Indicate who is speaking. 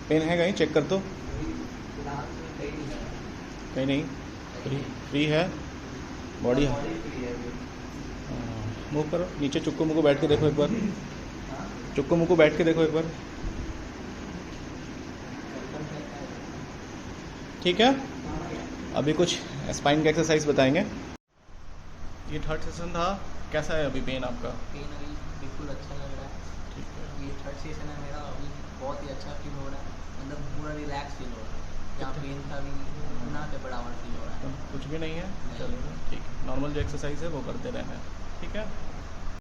Speaker 1: Pen है कहीं? Check कर तो। कहीं नहीं। फ्री है बॉडी है। मूव करो नीचे, चुक्कू मुक्कू बैठ के देखो एक बार। चुक्कू मुक्कू बैठ के देखो एक बार। ठीक है, अभी कुछ स्पाइन का एक्सरसाइज बताएंगे। ये थर्ड सेशन था, कैसा है अभी पेन आपका?
Speaker 2: पेन अभी बिल्कुल अच्छा लग रहा है।
Speaker 1: ठीक है।
Speaker 2: ये थर्ड सेशन है मेरा, अभी बहुत ही अच्छा फील हो रहा है, मतलब पूरा रिलैक्स फील हो रहा है। जहाँ पेन था अभी ना के बराबर फील हो रहा है।
Speaker 1: कुछ भी नहीं है? चलो ठीक है, नॉर्मल जो एक्सरसाइज है वो करते रहना है। ठीक है।